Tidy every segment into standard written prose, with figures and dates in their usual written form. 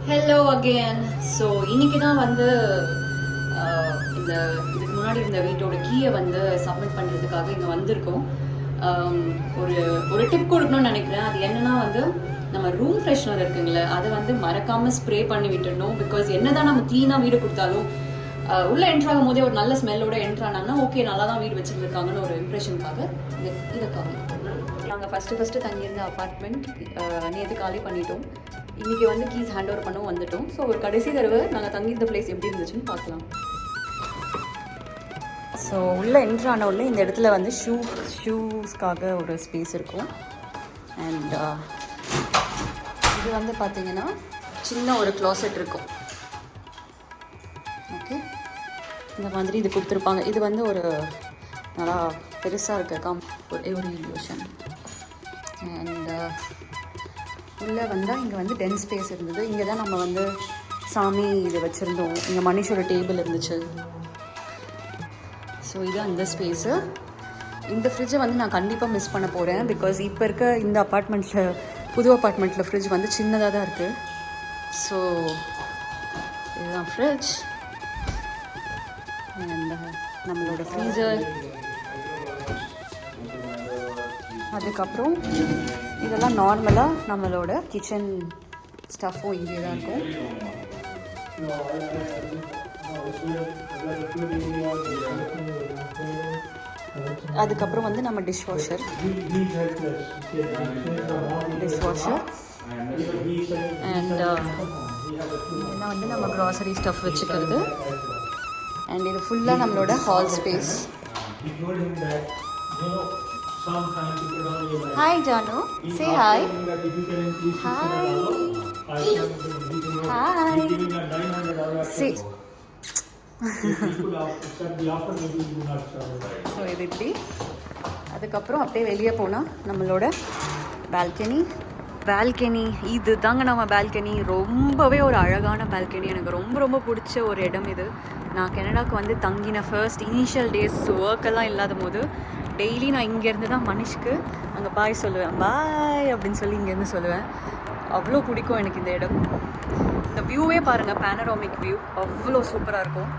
Hello again. So இன்னைக்கு தான் வந்து இந்த இதுக்கு முன்னாடி இருந்த வீட்டோட கீயை வந்து சப்மிட் பண்ணுறதுக்காக இங்கே வந்திருக்கோம். ஒரு ஒரு டிப் கொடுக்கணும்னு நினைக்கிறேன். அது என்னன்னா வந்து நம்ம ரூம் ஃப்ரெஷ்னர் இருக்குங்களே அதை வந்து மறக்காமல் ஸ்ப்ரே பண்ணி விட்டுடணும். பிகாஸ் என்ன தான் நம்ம க்ளீனாக வீடு கொடுத்தாலும் உள்ளே என்ட்ரு ஆகும் போதே ஒரு நல்ல ஸ்மெல்லோட என்ட்ரு ஆனாங்கன்னா ஓகே நல்லா தான் வீடு வச்சுருக்காங்கன்னு ஒரு இம்ப்ரெஷனுக்காக இதை நாங்கள் ஃபஸ்ட்டு தங்கியிருந்த அப்பார்ட்மெண்ட் நேற்று காலி பண்ணிட்டோம். இன்றைக்கி வந்து கீஸ் ஹேண்ட் ஓவர் பண்ணவும் வந்துட்டோம். ஸோ ஒரு கடைசி தடவை நாங்கள் தங்கியிருந்த பிளேஸ் எப்படி இருந்துச்சுன்னு பார்க்கலாம். ஸோ உள்ளே என்ட்ரு ஆன உடனே இந்த இடத்துல வந்து ஷூஸ்க்காக ஒரு ஸ்பேஸ் இருக்கும். அண்ட் இது வந்து பார்த்திங்கன்னா சின்ன ஒரு க்ளாசெட் இருக்கும். ஓகே, இந்த மாதிரி இது கொடுத்துருப்பாங்க. இது வந்து ஒரு நல்லா பெருசாக இருக்க ஒரு இல்யூஷன். அண்ட் உள்ளே வந்தால் இங்கே வந்து டென் ஸ்பேஸ் இருந்தது. இங்கே தான் நம்ம வந்து சாமி இது வச்சுருந்தோம். இங்கே மனுஷோட டேபிள் இருந்துச்சு. ஸோ இது அந்த ஸ்பேஸு. இந்த ஃப்ரிட்ஜை வந்து நான் கண்டிப்பாக மிஸ் பண்ண போகிறேன். பிகாஸ் இப்போ இருக்க இந்த அப்பார்ட்மெண்ட்டில் புது அப்பார்ட்மெண்ட்டில் ஃப்ரிட்ஜ் வந்து சின்னதாக தான் இருக்குது. ஸோ இதுதான் ஃப்ரிட்ஜ். அண்ட் நம்மளோட ஃப்ரீசர். அதுக்கப்புறம் இதெல்லாம் நார்மலாக நம்மளோட கிச்சன் ஸ்டஃப்பும் இங்கே தான் இருக்கும். அதுக்கப்புறம் வந்து நம்ம டிஷ்வாஷர் அண்ட் இதெல்லாம் வந்து நம்ம க்ராசரி ஸ்டஃப் வச்சுக்கிறது. அண்ட் இது ஃபுல்லாக நம்மளோட hall space. Hi Janu, say hi. Hi. Hi. See. So இது இப்படி. அதுக்கப்புறம் அப்படியே வெளியே போனால் நம்மளோட பால்கனி இது தாங்க நம்ம பால்கனி. ரொம்பவே ஒரு அழகான பால்கனி. எனக்கு ரொம்ப ரொம்ப பிடிச்ச ஒரு இடம் இது. நான் கனடாவுக்கு வந்து தங்கின ஃபர்ஸ்ட் இனிஷியல் டேஸ் ஒர்க்கெல்லாம் இல்லாத போது டெய்லி நான் இங்கேருந்து தான் மனுஷுக்கு அங்கே பாய் சொல்லுவேன். பாய் அப்படின்னு சொல்லி இங்கேருந்து சொல்லுவேன். அவ்வளோ பிடிக்கும் எனக்கு இந்த இடம். இந்த வியூவே பாருங்கள், பேனராமிக் வியூ அவ்வளோ சூப்பராக இருக்கும்.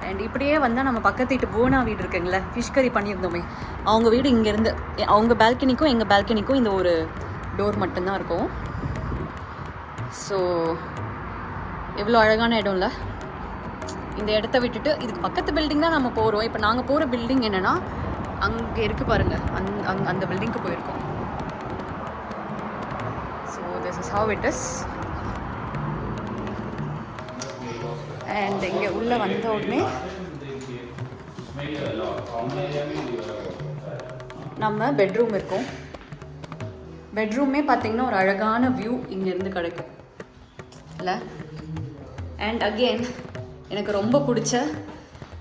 அண்ட் இப்படியே வந்தால் நம்ம பக்கத்து வீட்டு போனா வீடு இருக்குங்களே, ஃபிஷ் கறி பண்ணியிருந்தோமே, அவங்க வீடு இங்கேருந்து அவங்க பால்கனிக்கும் எங்கள் பால்கனிக்கும் இந்த ஒரு டோர் மட்டும்தான் இருக்கும். ஸோ எவ்வளோ அழகான இடம்ல. இந்த இடத்த விட்டுட்டு இதுக்கு பக்கத்து பில்டிங் தான் நம்ம போகிறோம். இப்போ நாங்கள் போகிற பில்டிங் என்னென்னா அங்கே இருக்குது பாருங்கள், அந்த பில்டிங்க்கு போயிருக்கோம். So this is how it is. And இங்கே உள்ளே வந்த உடனே நம்ம பெட்ரூம் இருக்கும். பெட்ரூமே பார்த்திங்கன்னா ஒரு அழகான வியூ இங்கேருந்து கிடைக்கும் இல்லை. அண்ட் அகெயின் எனக்கு ரொம்ப பிடிச்ச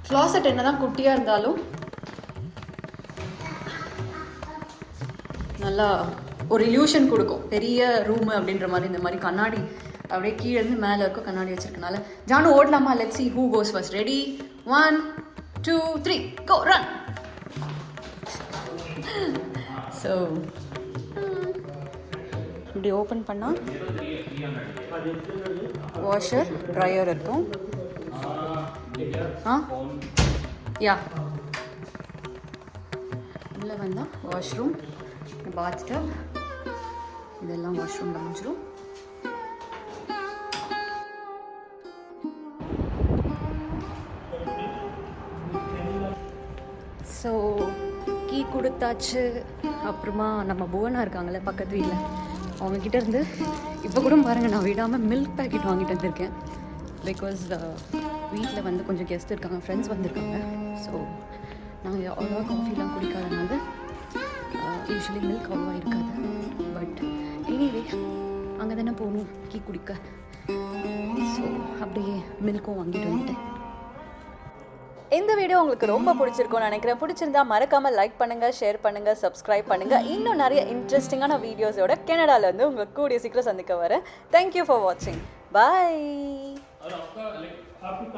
க்ளாசெட். என்ன தான் குட்டியாக இருந்தாலும் நல்லா ஒரு இல்யூஷன் கொடுக்கும். பெரிய ரூமு அப்படின்ற மாதிரி. இந்த மாதிரி கண்ணாடி அப்படியே கீழேருந்து மேலே இருக்கும் கண்ணாடி வச்சுருக்கனால. ஜானு ஓடலாமா? Let's see who goes first. Ready 1 2 3 go run. So இப்படி ஓப்பன் பண்ணால் வாஷர் ட்ரையர் இருக்கும். யா உள்ளே வந்தால் வாஷ்ரூம், பாத் டப், இதெல்லாம் வாஷ்ரூமில் முடிஞ்சிடும். ஸோ கீ கொடுத்தாச்சு. அப்புறமா நம்ம புவனா இருக்காங்களே பக்கத்து வீட்டில், அவங்கக்கிட்ட இருந்து இப்போ கூட பாருங்கள் நான் விடாமல் மில்க் பேக்கெட் வாங்கிட்டு வந்திருக்கேன். பிகாஸ் வீட்டில் வந்து கொஞ்சம் கெஸ்ட் இருக்காங்க, ஃப்ரெண்ட்ஸ் வந்திருக்காங்க. ஸோ நாங்கள் அவ்வளோவா காஃபிலாம் குடிக்காதனால யூஸ்வலி மில்க் அவ்வளோவா இருக்காது. பட் எனிவே அங்கே தானே போகணும் கீ குடிக்க. ஸோ அப்படியே மில்க்கும் வாங்கிட்டு வந்துட்டேன். இந்த வீடியோ உங்களுக்கு ரொம்ப பிடிச்சிருக்கும்னு நினைக்கிறேன். பிடிச்சிருந்தா மறக்காமல் லைக் பண்ணுங்கள், ஷேர் பண்ணுங்கள், சப்ஸ்கிரைப் பண்ணுங்கள். இன்னும் நிறைய இன்ட்ரெஸ்டிங்கான வீடியோஸோட கனடாவிலேருந்து உங்களுக்கு கூடிய சீக்கிரம் சந்திக்க வரேன். தேங்க்யூ ஃபார் வாட்சிங். பாய்.